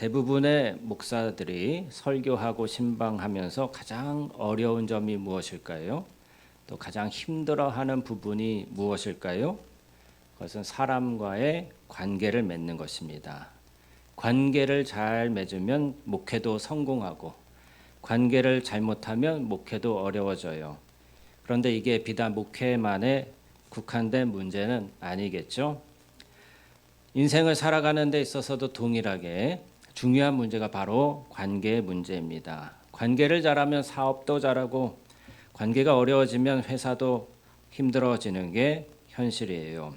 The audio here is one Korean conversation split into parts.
대부분의 목사들이 설교하고 신방하면서 가장 어려운 점이 무엇일까요? 또 가장 힘들어하는 부분이 무엇일까요? 그것은 사람과의 관계를 맺는 것입니다. 관계를 잘 맺으면 목회도 성공하고 관계를 잘못하면 목회도 어려워져요. 그런데 이게 비단 목회만에 국한된 문제는 아니겠죠? 인생을 살아가는 데 있어서도 동일하게 중요한 문제가 바로 관계의 문제입니다. 관계를 잘하면 사업도 잘하고 관계가 어려워지면 회사도 힘들어지는 게 현실이에요.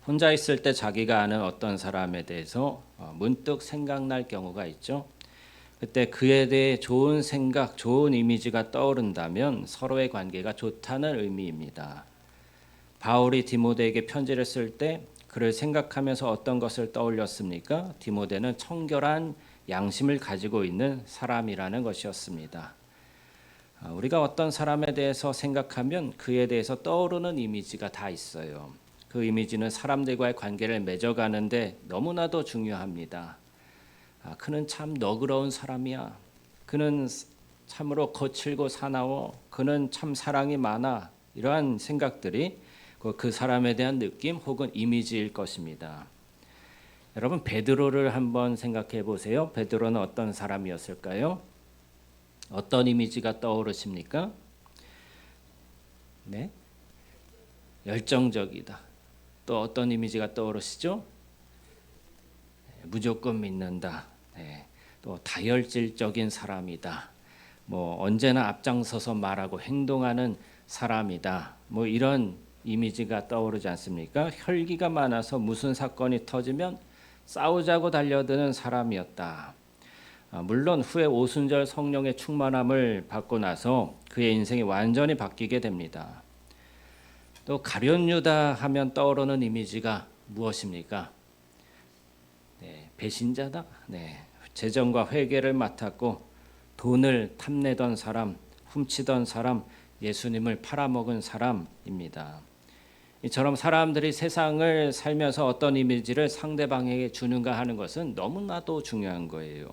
혼자 있을 때 자기가 아는 어떤 사람에 대해서 문득 생각날 경우가 있죠. 그때 그에 대해 좋은 생각, 좋은 이미지가 떠오른다면 서로의 관계가 좋다는 의미입니다. 바울이 디모데에게 편지를 쓸 때 그를 생각하면서 어떤 것을 떠올렸습니까? 디모데는 청결한 양심을 가지고 있는 사람이라는 것이었습니다. 우리가 어떤 사람에 대해서 생각하면 그에 대해서 떠오르는 이미지가 다 있어요. 그 이미지는 사람들과의 관계를 맺어가는데 너무나도 중요합니다. 그는 참 너그러운 사람이야. 그는 참으로 거칠고 사나워. 그는 참 사랑이 많아. 이러한 생각들이 그 사람에 대한 느낌 혹은 이미지일 것입니다. 여러분 베드로를 한번 생각해 보세요. 베드로는 어떤 사람이었을까요? 어떤 이미지가 떠오르십니까? 네, 열정적이다. 또 어떤 이미지가 떠오르시죠? 무조건 믿는다. 네, 또 다혈질적인 사람이다. 언제나 앞장서서 말하고 행동하는 사람이다. 이런 이미지가 떠오르지 않습니까? 혈기가 많아서 무슨 사건이 터지면 싸우자고 달려드는 사람이었다. 물론 후에 오순절 성령의 충만함을 받고 나서 그의 인생이 완전히 바뀌게 됩니다. 또 가룟 유다 하면 떠오르는 이미지가 무엇입니까? 네, 배신자다. 네, 재정과 회계를 맡았고 돈을 탐내던 사람, 훔치던 사람, 예수님을 팔아먹은 사람입니다. 이처럼 사람들이 세상을 살면서 어떤 이미지를 상대방에게 주는가 하는 것은 너무나도 중요한 거예요.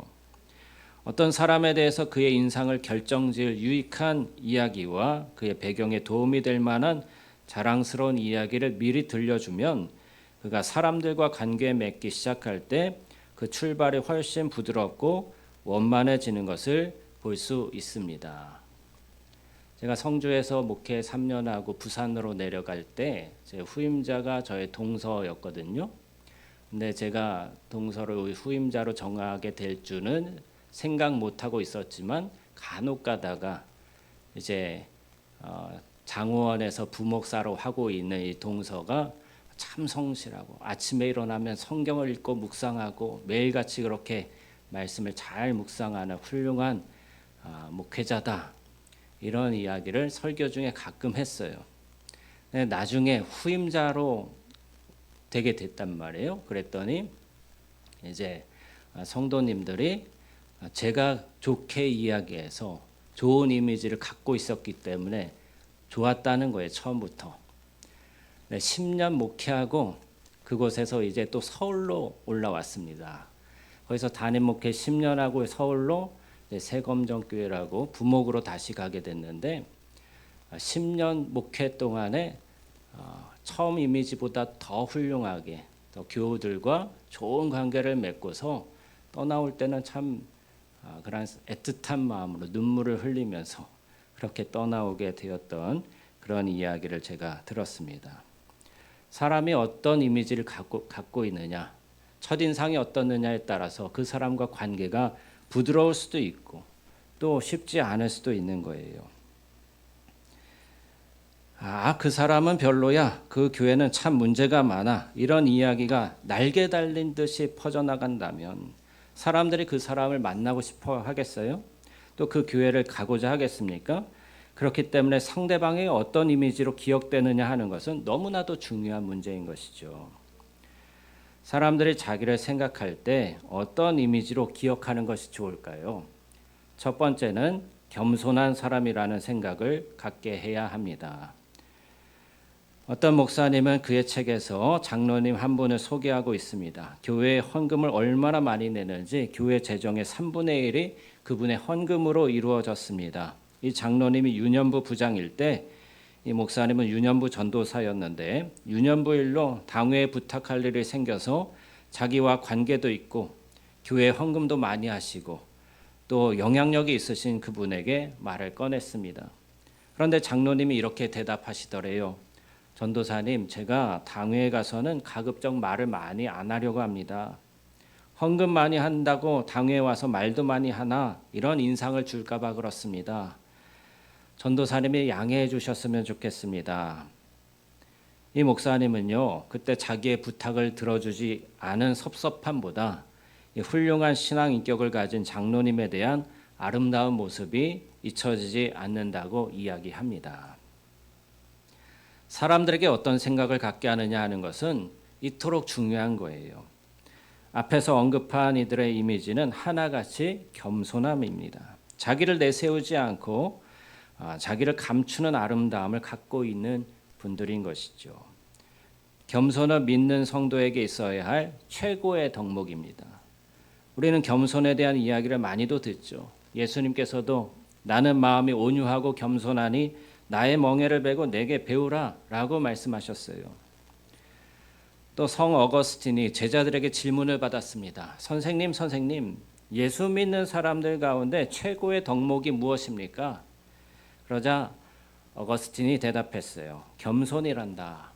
어떤 사람에 대해서 그의 인상을 결정지을 유익한 이야기와 그의 배경에 도움이 될 만한 자랑스러운 이야기를 미리 들려주면 그가 사람들과 관계 맺기 시작할 때 그 출발이 훨씬 부드럽고 원만해지는 것을 볼 수 있습니다. 제가 성주에서 목회 3년하고 부산으로 내려갈 때 제 후임자가 저의 동서였거든요. 근데 제가 동서를 후임자로 정하게 될 줄은 생각 못하고 있었지만 간혹 가다가 이제 장호원에서 부목사로 하고 있는 이 동서가 참 성실하고 아침에 일어나면 성경을 읽고 묵상하고 매일같이 그렇게 말씀을 잘 묵상하는 훌륭한 목회자다. 이런 이야기를 설교 중에 가끔 했어요. 나중에 후임자로 되게 됐단 말이에요. 그랬더니 이제 성도님들이 제가 좋게 이야기해서 좋은 이미지를 갖고 있었기 때문에 좋았다는 거예요. 처음부터. 10년 목회하고 그곳에서 이제 또 서울로 올라왔습니다. 거기서 담임 목회 10년 하고 서울로 새검정교회라고 부목으로 다시 가게 됐는데 10년 목회 동안에 처음 이미지보다 더 훌륭하게 더 교우들과 좋은 관계를 맺고서 떠나올 때는 참 그런 애틋한 마음으로 눈물을 흘리면서 그렇게 떠나오게 되었던 그런 이야기를 제가 들었습니다. 사람이 어떤 이미지를 갖고 있느냐, 첫인상이 어떻느냐에 따라서 그 사람과 관계가 부드러울 수도 있고 또 쉽지 않을 수도 있는 거예요. 그 사람은 별로야. 그 교회는 참 문제가 많아. 이런 이야기가 날개 달린 듯이 퍼져나간다면 사람들이 그 사람을 만나고 싶어 하겠어요? 또 그 교회를 가고자 하겠습니까? 그렇기 때문에 상대방이 어떤 이미지로 기억되느냐 하는 것은 너무나도 중요한 문제인 것이죠. 사람들이 자기를 생각할 때 어떤 이미지로 기억하는 것이 좋을까요? 첫 번째는 겸손한 사람이라는 생각을 갖게 해야 합니다. 어떤 목사님은 그의 책에서 장로님 한 분을 소개하고 있습니다. 교회에 헌금을 얼마나 많이 내는지 교회 재정의 3분의 1이 그분의 헌금으로 이루어졌습니다. 이 장로님이 유년부 부장일 때 이 목사님은 유년부 전도사였는데 유년부 일로 당회에 부탁할 일이 생겨서 자기와 관계도 있고 교회 헌금도 많이 하시고 또 영향력이 있으신 그분에게 말을 꺼냈습니다. 그런데 장로님이 이렇게 대답하시더래요. 전도사님, 제가 당회에 가서는 가급적 말을 많이 안 하려고 합니다. 헌금 많이 한다고 당회에 와서 말도 많이 하나 이런 인상을 줄까 봐 그렇습니다. 전도사님이 양해해 주셨으면 좋겠습니다. 이 목사님은요, 그때 자기의 부탁을 들어주지 않은 섭섭함보다 이 훌륭한 신앙 인격을 가진 장로님에 대한 아름다운 모습이 잊혀지지 않는다고 이야기합니다. 사람들에게 어떤 생각을 갖게 하느냐 하는 것은 이토록 중요한 거예요. 앞에서 언급한 이들의 이미지는 하나같이 겸손함입니다. 자기를 내세우지 않고 자기를 감추는 아름다움을 갖고 있는 분들인 것이죠. 겸손은 믿는 성도에게 있어야 할 최고의 덕목입니다. 우리는 겸손에 대한 이야기를 많이도 듣죠. 예수님께서도 나는 마음이 온유하고 겸손하니 나의 멍에를 베고 내게 배우라 라고 말씀하셨어요. 또 성 어거스틴이 제자들에게 질문을 받았습니다. 선생님, 예수 믿는 사람들 가운데 최고의 덕목이 무엇입니까? 그러자 어거스틴이 대답했어요. 겸손이란다.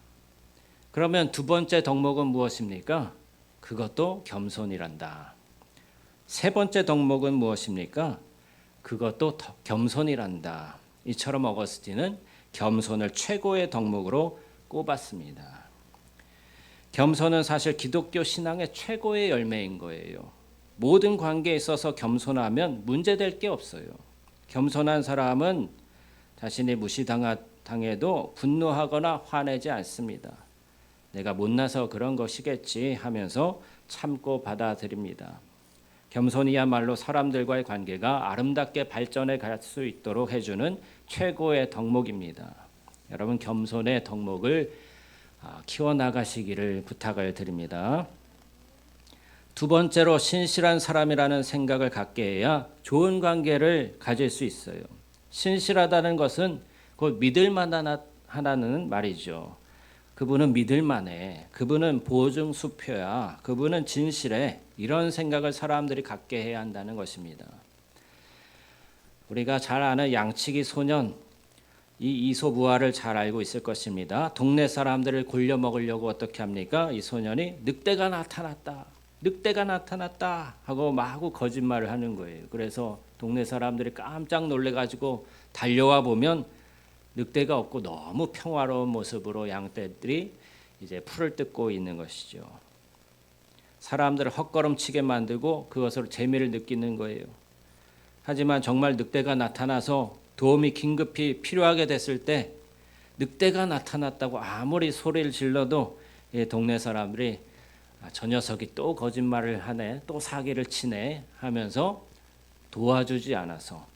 그러면 두 번째 덕목은 무엇입니까? 그것도 겸손이란다. 세 번째 덕목은 무엇입니까? 그것도 겸손이란다. 이처럼 어거스틴은 겸손을 최고의 덕목으로 꼽았습니다. 겸손은 사실 기독교 신앙의 최고의 열매인 거예요. 모든 관계에 있어서 겸손하면 문제될 게 없어요. 겸손한 사람은 자신이 무시당해도 분노하거나 화내지 않습니다. 내가 못나서 그런 것이겠지 하면서 참고 받아들입니다. 겸손이야말로 사람들과의 관계가 아름답게 발전해 갈 수 있도록 해주는 최고의 덕목입니다. 여러분 겸손의 덕목을 키워나가시기를 부탁을 드립니다. 두 번째로 신실한 사람이라는 생각을 갖게 해야 좋은 관계를 가질 수 있어요. 신실하다는 것은 곧 믿을만하다는 말이죠. 그분은 믿을만해. 그분은 보증수표야. 그분은 진실해. 이런 생각을 사람들이 갖게 해야 한다는 것입니다. 우리가 잘 아는 양치기 소년, 이 이소부화를 잘 알고 있을 것입니다. 동네 사람들을 골려 먹으려고 어떻게 합니까? 이 소년이 늑대가 나타났다 하고 마구 거짓말을 하는 거예요. 그래서 동네 사람들이 깜짝 놀래가지고 달려와 보면 늑대가 없고 너무 평화로운 모습으로 양떼들이 이제 풀을 뜯고 있는 것이죠. 사람들을 헛걸음치게 만들고 그것으로 재미를 느끼는 거예요. 하지만 정말 늑대가 나타나서 도움이 긴급히 필요하게 됐을 때 늑대가 나타났다고 아무리 소리를 질러도 동네 사람들이 저 녀석이 또 거짓말을 하네, 또 사기를 치네 하면서 도와주지 않아서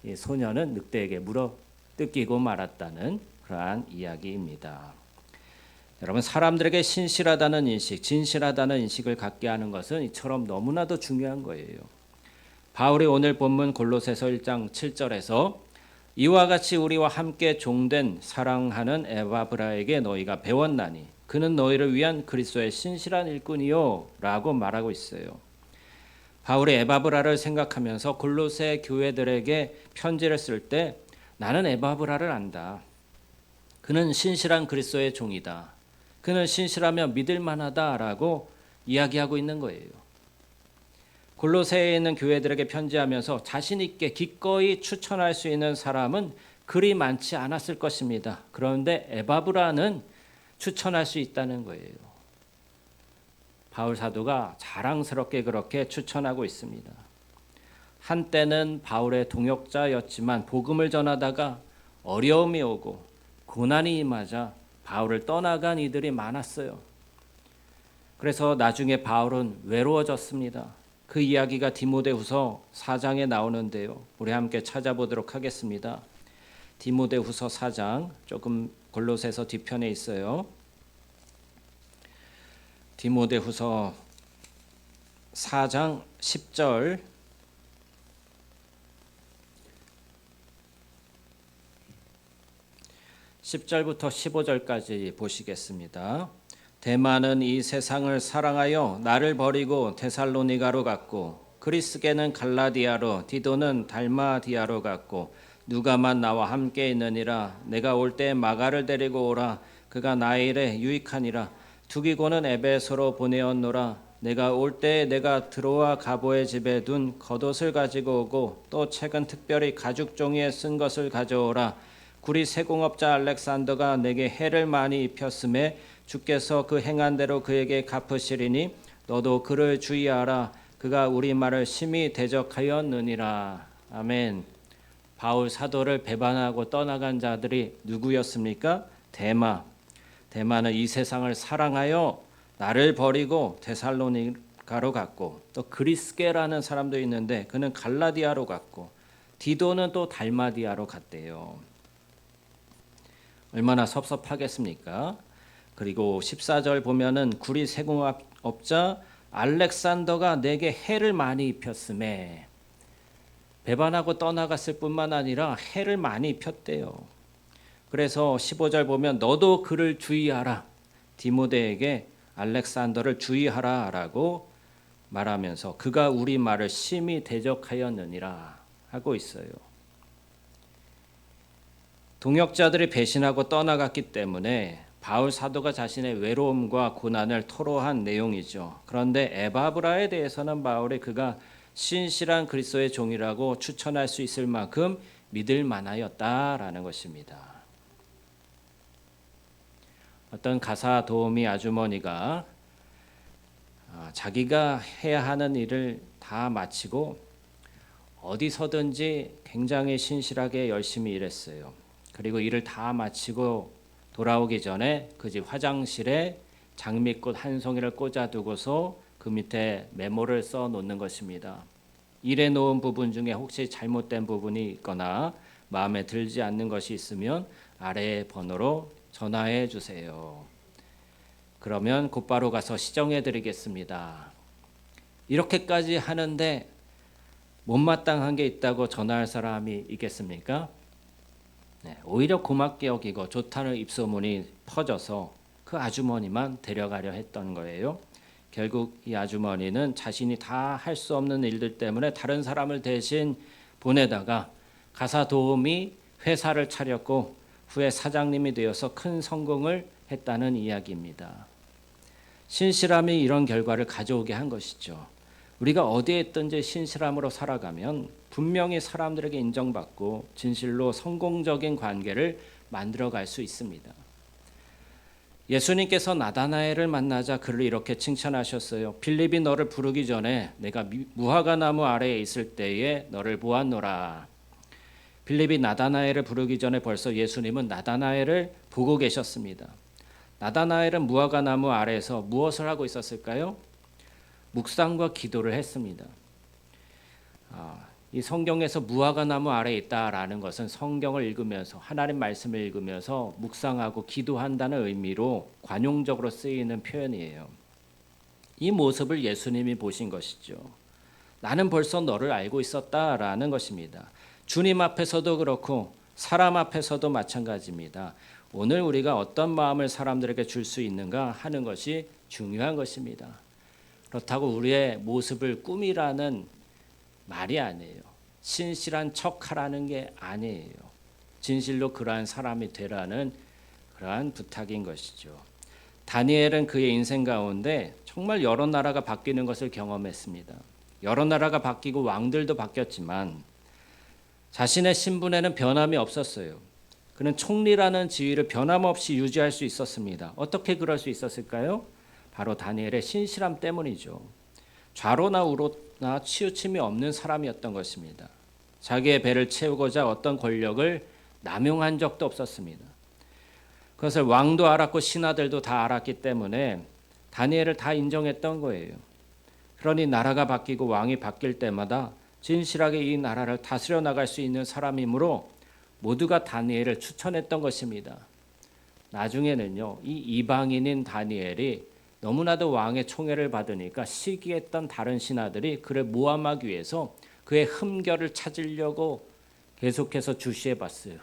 이 소년은 늑대에게 물어 뜯기고 말았다는 그러한 이야기입니다. 여러분 사람들에게 신실하다는 인식, 진실하다는 인식을 갖게 하는 것은 이처럼 너무나도 중요한 거예요. 바울이 오늘 본문 골로새서 1장 7절에서 이와 같이 우리와 함께 종된 사랑하는 에바브라에게 너희가 배웠나니 그는 너희를 위한 그리스도의 신실한 일꾼이요 라고 말하고 있어요. 바울이 에바브라를 생각하면서 골로새 교회들에게 편지를 쓸 때 나는 에바브라를 안다. 그는 신실한 그리스도의 종이다. 그는 신실하며 믿을 만하다라고 이야기하고 있는 거예요. 골로새에 있는 교회들에게 편지하면서 자신 있게 기꺼이 추천할 수 있는 사람은 그리 많지 않았을 것입니다. 그런데 에바브라는 추천할 수 있다는 거예요. 바울 사도가 자랑스럽게 그렇게 추천하고 있습니다. 한때는 바울의 동역자였지만 복음을 전하다가 어려움이 오고 고난이 임하자 바울을 떠나간 이들이 많았어요. 그래서 나중에 바울은 외로워졌습니다. 그 이야기가 디모데후서 4장에 나오는데요. 우리 함께 찾아보도록 하겠습니다. 디모데후서 4장 조금 골로새서 뒤편에 있어요. 디모데후서 4장 10절 10절부터 15절까지 보시겠습니다. 데마는 이 세상을 사랑하여 나를 버리고 데살로니가로 갔고, 그리스게는 갈라디아로, 디도는 달마디아로 갔고, 누가만 나와 함께 있느니라. 내가 올 때 마가를 데리고 오라. 그가 나의 일에 유익하니라. 두기고는 에베소로 보내었노라. 내가 올 때 내가 드로아 가보의 집에 둔 겉옷을 가지고 오고, 또 책은 특별히 가죽 종이에 쓴 것을 가져오라. 구리 세공업자 알렉산더가 내게 해를 많이 입혔음에 주께서 그 행한 대로 그에게 갚으시리니 너도 그를 주의하라. 그가 우리 말을 심히 대적하였느니라. 아멘. 바울 사도를 배반하고 떠나간 자들이 누구였습니까? 데마는 이 세상을 사랑하여 나를 버리고 데살로니가로 갔고, 또 그리스게라는 사람도 있는데 그는 갈라디아로 갔고, 디도는 또 달마디아로 갔대요. 얼마나 섭섭하겠습니까? 그리고 14절 보면은 구리 세공업자 알렉산더가 내게 해를 많이 입혔음에, 배반하고 떠나갔을 뿐만 아니라 해를 많이 입혔대요. 그래서 15절 보면 너도 그를 주의하라. 디모데에게 알렉산더를 주의하라 라고 말하면서 그가 우리 말을 심히 대적하였느니라 하고 있어요. 동역자들이 배신하고 떠나갔기 때문에 바울 사도가 자신의 외로움과 고난을 토로한 내용이죠. 그런데 에바브라에 대해서는 바울이 그가 신실한 그리스도의 종이라고 추천할 수 있을 만큼 믿을 만하였다라는 것입니다. 어떤 가사 도우미 아주머니가 자기가 해야 하는 일을 다 마치고 어디서든지 굉장히 신실하게 열심히 일했어요. 그리고 일을 다 마치고 돌아오기 전에 그 집 화장실에 장미꽃 한 송이를 꽂아두고서 그 밑에 메모를 써 놓는 것입니다. 일해 놓은 부분 중에 혹시 잘못된 부분이 있거나 마음에 들지 않는 것이 있으면 아래의 번호로 전화해 주세요. 그러면 곧바로 가서 시정해 드리겠습니다. 이렇게까지 하는데 못마땅한 게 있다고 전화할 사람이 있겠습니까? 오히려 고맙게 여기고 좋다는 입소문이 퍼져서 그 아주머니만 데려가려 했던 거예요. 결국 이 아주머니는 자신이 다 할 수 없는 일들 때문에 다른 사람을 대신 보내다가 가사 도우미 회사를 차렸고 후에 사장님이 되어서 큰 성공을 했다는 이야기입니다. 신실함이 이런 결과를 가져오게 한 것이죠. 우리가 어디에 있든지 신실함으로 살아가면 분명히 사람들에게 인정받고 진실로 성공적인 관계를 만들어갈 수 있습니다. 예수님께서 나다나엘을 만나자 그를 이렇게 칭찬하셨어요. 빌립이 너를 부르기 전에 내가 무화과 나무 아래에 있을 때에 너를 보았노라. 빌립이 나다나엘을 부르기 전에 벌써 예수님은 나다나엘을 보고 계셨습니다. 나다나엘은 무화과 나무 아래에서 무엇을 하고 있었을까요? 묵상과 기도를 했습니다. 이 성경에서 무화과 나무 아래에 있다라는 것은 성경을 읽으면서 하나님 말씀을 읽으면서 묵상하고 기도한다는 의미로 관용적으로 쓰이는 표현이에요. 이 모습을 예수님이 보신 것이죠. 나는 벌써 너를 알고 있었다라는 것입니다. 주님 앞에서도 그렇고 사람 앞에서도 마찬가지입니다. 오늘 우리가 어떤 마음을 사람들에게 줄 수 있는가 하는 것이 중요한 것입니다. 그렇다고 우리의 모습을 꾸미라는 말이 아니에요. 신실한 척하라는 게 아니에요. 진실로 그러한 사람이 되라는 그러한 부탁인 것이죠. 다니엘은 그의 인생 가운데 정말 여러 나라가 바뀌는 것을 경험했습니다. 여러 나라가 바뀌고 왕들도 바뀌었지만 자신의 신분에는 변함이 없었어요. 그는 총리라는 지위를 변함없이 유지할 수 있었습니다. 어떻게 그럴 수 있었을까요? 바로 다니엘의 신실함 때문이죠. 좌로나 우로나 치우침이 없는 사람이었던 것입니다. 자기의 배를 채우고자 어떤 권력을 남용한 적도 없었습니다. 그것을 왕도 알았고 신하들도 다 알았기 때문에 다니엘을 다 인정했던 거예요. 그러니 나라가 바뀌고 왕이 바뀔 때마다 진실하게 이 나라를 다스려 나갈 수 있는 사람이므로 모두가 다니엘을 추천했던 것입니다. 나중에는요, 이 이방인인 다니엘이 너무나도 왕의 총애를 받으니까 시기했던 다른 신하들이 그를 모함하기 위해서 그의 흠결을 찾으려고 계속해서 주시해 봤어요.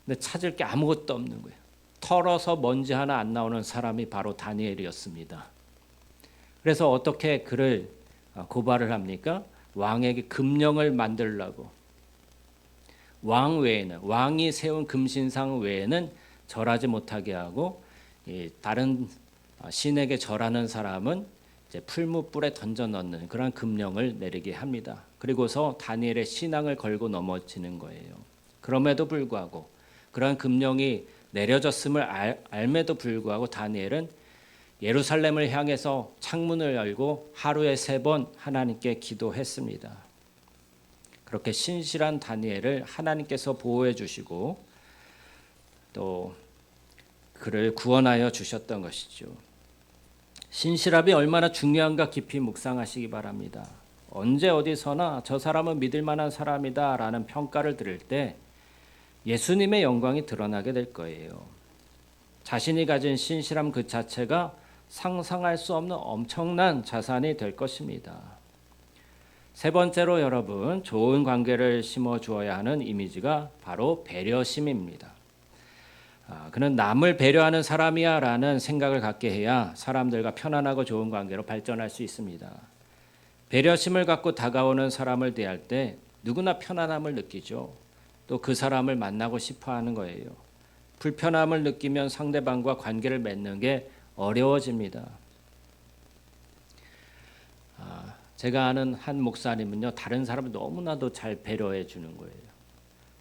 근데 찾을 게 아무것도 없는 거예요. 털어서 먼지 하나 안 나오는 사람이 바로 다니엘이었습니다. 그래서 어떻게 그를 고발을 합니까? 왕에게 금령을 만들라고. 왕 외에는, 왕이 세운 금신상 외에는 절하지 못하게 하고, 다른 신에게 절하는 사람은 이제 풀무불에 던져 넣는 그런 금령을 내리게 합니다. 그리고서 다니엘의 신앙을 걸고 넘어지는 거예요. 그럼에도 불구하고 그러한 금령이 내려졌음을 알매도 불구하고 다니엘은 예루살렘을 향해서 창문을 열고 하루에 3번 하나님께 기도했습니다. 그렇게 신실한 다니엘을 하나님께서 보호해 주시고 또 그를 구원하여 주셨던 것이죠. 신실함이 얼마나 중요한가 깊이 묵상하시기 바랍니다. 언제 어디서나 저 사람은 믿을 만한 사람이다 라는 평가를 들을 때 예수님의 영광이 드러나게 될 거예요. 자신이 가진 신실함 그 자체가 상상할 수 없는 엄청난 자산이 될 것입니다. 세 번째로 여러분, 좋은 관계를 심어 주어야 하는 이미지가 바로 배려심입니다. 그는 남을 배려하는 사람이야 라는 생각을 갖게 해야 사람들과 편안하고 좋은 관계로 발전할 수 있습니다. 배려심을 갖고 다가오는 사람을 대할 때 누구나 편안함을 느끼죠. 또 그 사람을 만나고 싶어 하는 거예요. 불편함을 느끼면 상대방과 관계를 맺는 게 어려워집니다. 제가 아는 한 목사님은요, 다른 사람을 너무나도 잘 배려해 주는 거예요.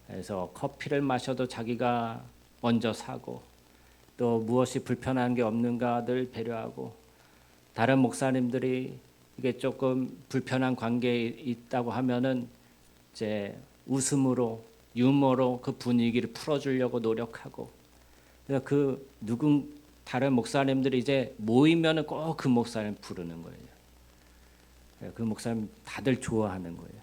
그래서 커피를 마셔도 자기가 먼저 사고, 또 무엇이 불편한 게 없는가 늘 배려하고, 다른 목사님들이 이게 조금 불편한 관계에 있다고 하면은 이제 웃음으로 유머로 그 분위기를 풀어주려고 노력하고, 그래서 다른 목사님들이 이제 모이면은 꼭 그 목사님 부르는 거예요. 그 목사님 다들 좋아하는 거예요.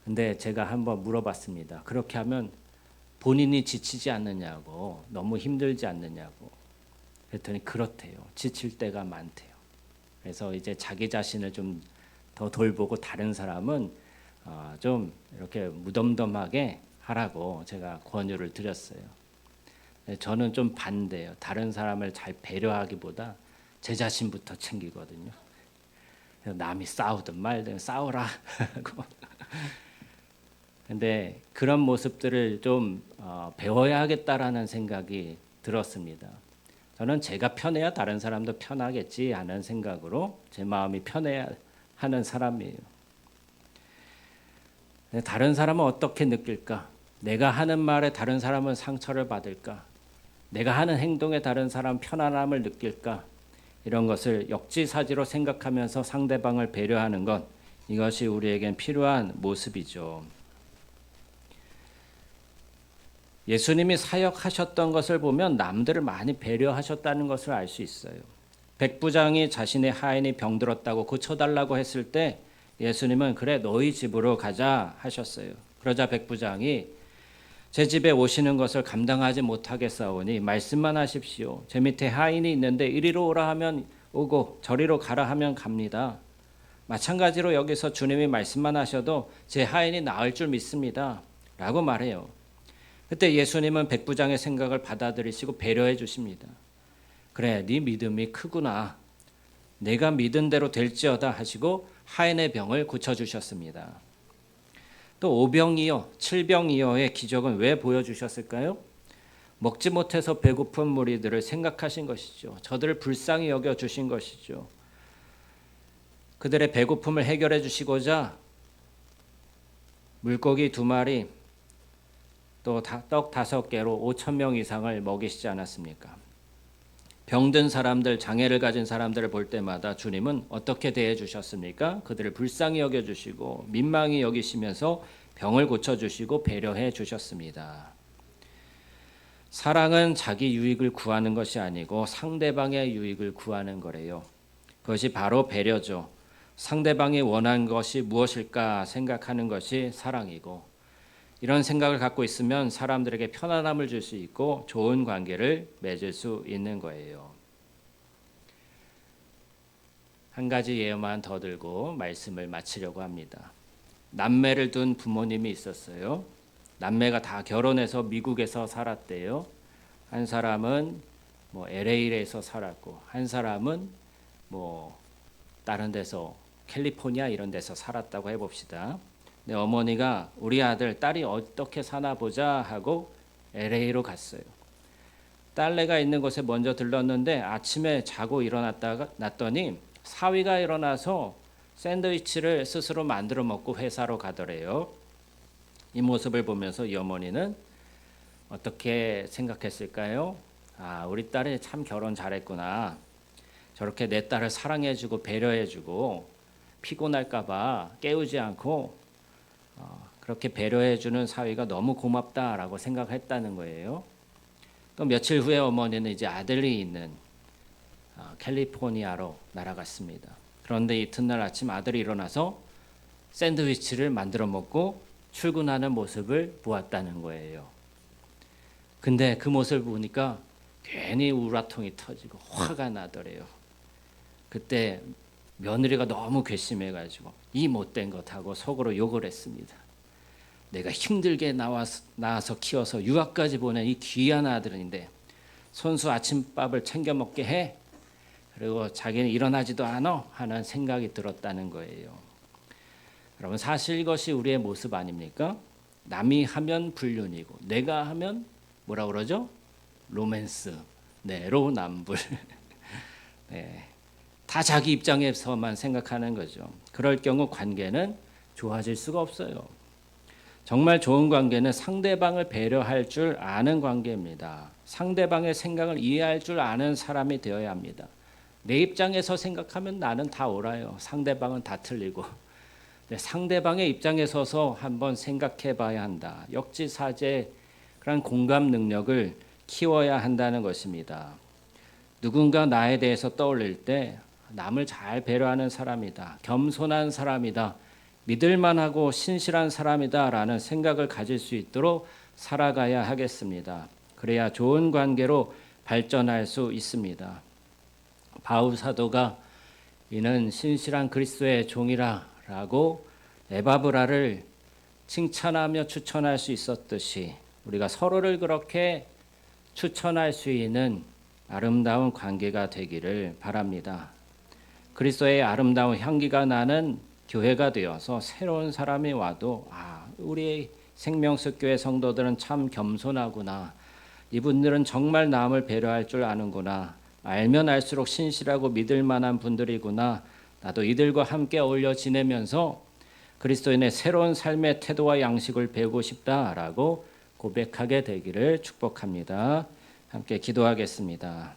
근데 제가 한번 물어봤습니다. 그렇게 하면 본인이 지치지 않느냐고, 너무 힘들지 않느냐고. 그랬더니 그렇대요. 지칠 때가 많대요. 그래서 이제 자기 자신을 좀 더 돌보고 다른 사람은 좀 이렇게 무덤덤하게 하라고 제가 권유를 드렸어요. 저는 좀 반대예요. 다른 사람을 잘 배려하기보다 제 자신부터 챙기거든요. 남이 싸우든 말든 싸우라 하고. 근데 그런 모습들을 좀 배워야 하겠다라는 생각이 들었습니다. 저는 제가 편해야 다른 사람도 편하겠지 하는 생각으로 제 마음이 편해야 하는 사람이에요. 다른 사람은 어떻게 느낄까? 내가 하는 말에 다른 사람은 상처를 받을까? 내가 하는 행동에 다른 사람은 편안함을 느낄까? 이런 것을 역지사지로 생각하면서 상대방을 배려하는 것, 이것이 우리에겐 필요한 모습이죠. 예수님이 사역하셨던 것을 보면 남들을 많이 배려하셨다는 것을 알 수 있어요. 백부장이 자신의 하인이 병들었다고 고쳐달라고 했을 때 예수님은 그래 너희 집으로 가자 하셨어요. 그러자 백부장이 제 집에 오시는 것을 감당하지 못하겠사오니 말씀만 하십시오. 제 밑에 하인이 있는데 이리로 오라 하면 오고 저리로 가라 하면 갑니다. 마찬가지로 여기서 주님이 말씀만 하셔도 제 하인이 나을 줄 믿습니다. 라고 말해요. 그때 예수님은 백부장의 생각을 받아들이시고 배려해 주십니다. 그래, 네 믿음이 크구나. 내가 믿은 대로 될지어다 하시고 하인의 병을 고쳐주셨습니다. 또 5병이요, 7병이요의 기적은 왜 보여주셨을까요? 먹지 못해서 배고픈 무리들을 생각하신 것이죠. 저들을 불쌍히 여겨주신 것이죠. 그들의 배고픔을 해결해 주시고자 물고기 2마리 또 떡 5개로 5,000명 이상을 먹이시지 않았습니까? 병든 사람들, 장애를 가진 사람들을 볼 때마다 주님은 어떻게 대해 주셨습니까? 그들을 불쌍히 여겨주시고 민망히 여기시면서 병을 고쳐주시고 배려해 주셨습니다. 사랑은 자기 유익을 구하는 것이 아니고 상대방의 유익을 구하는 거래요. 그것이 바로 배려죠. 상대방이 원하는 것이 무엇일까 생각하는 것이 사랑이고 이런 생각을 갖고 있으면 사람들에게 편안함을 줄 수 있고 좋은 관계를 맺을 수 있는 거예요. 한 가지 예만 더 들고 말씀을 마치려고 합니다. 남매를 둔 부모님이 있었어요. 남매가 다 결혼해서 미국에서 살았대요. 한 사람은 LA에서 살았고 한 사람은 다른 데서 캘리포니아 이런 데서 살았다고 해봅시다. 근데 어머니가 우리 아들 딸이 어떻게 사나 보자 하고 LA로 갔어요. 딸내가 있는 곳에 먼저 들렀는데 아침에 자고 났더니 사위가 일어나서 샌드위치를 스스로 만들어 먹고 회사로 가더래요. 이 모습을 보면서 이 어머니는 어떻게 생각했을까요? 아, 우리 딸이 참 결혼 잘했구나. 저렇게 내 딸을 사랑해주고 배려해주고 피곤할까봐 깨우지 않고 그렇게 배려해주는 사위가 너무 고맙다라고 생각했다는 거예요. 또 며칠 후에 어머니는 이제 아들이 있는 캘리포니아로 날아갔습니다. 그런데 이튿날 아침 아들이 일어나서 샌드위치를 만들어 먹고 출근하는 모습을 보았다는 거예요. 근데 그 모습을 보니까 괜히 우라통이 터지고 화가 나더래요. 그때 며느리가 너무 괘씸해가지고 이 못된 것하고 속으로 욕을 했습니다. 내가 힘들게 낳아서 키워서 유학까지 보낸 이 귀한 아들인데 손수 아침밥을 챙겨 먹게 해. 그리고 자기는 일어나지도 않아 하는 생각이 들었다는 거예요. 여러분 사실 이것이 우리의 모습 아닙니까? 남이 하면 불륜이고 내가 하면 뭐라 그러죠? 로맨스, 내로남불. 네, 다 자기 입장에서만 생각하는 거죠. 그럴 경우 관계는 좋아질 수가 없어요. 정말 좋은 관계는 상대방을 배려할 줄 아는 관계입니다. 상대방의 생각을 이해할 줄 아는 사람이 되어야 합니다. 내 입장에서 생각하면 나는 다 옳아요. 상대방은 다 틀리고. 상대방의 입장에 서서 한번 생각해 봐야 한다. 역지사지의 그런 공감 능력을 키워야 한다는 것입니다. 누군가 나에 대해서 떠올릴 때 남을 잘 배려하는 사람이다. 겸손한 사람이다. 믿을만하고 신실한 사람이다 라는 생각을 가질 수 있도록 살아가야 하겠습니다. 그래야 좋은 관계로 발전할 수 있습니다. 바울 사도가 이는 신실한 그리스도의 종이라 라고 에바브라를 칭찬하며 추천할 수 있었듯이 우리가 서로를 그렇게 추천할 수 있는 아름다운 관계가 되기를 바랍니다. 그리스도의 아름다운 향기가 나는 교회가 되어서 새로운 사람이 와도 우리 생명수교회 성도들은 참 겸손하구나. 이분들은 정말 남을 배려할 줄 아는구나. 알면 알수록 신실하고 믿을 만한 분들이구나. 나도 이들과 함께 어울려 지내면서 그리스도인의 새로운 삶의 태도와 양식을 배우고 싶다라고 고백하게 되기를 축복합니다. 함께 기도하겠습니다.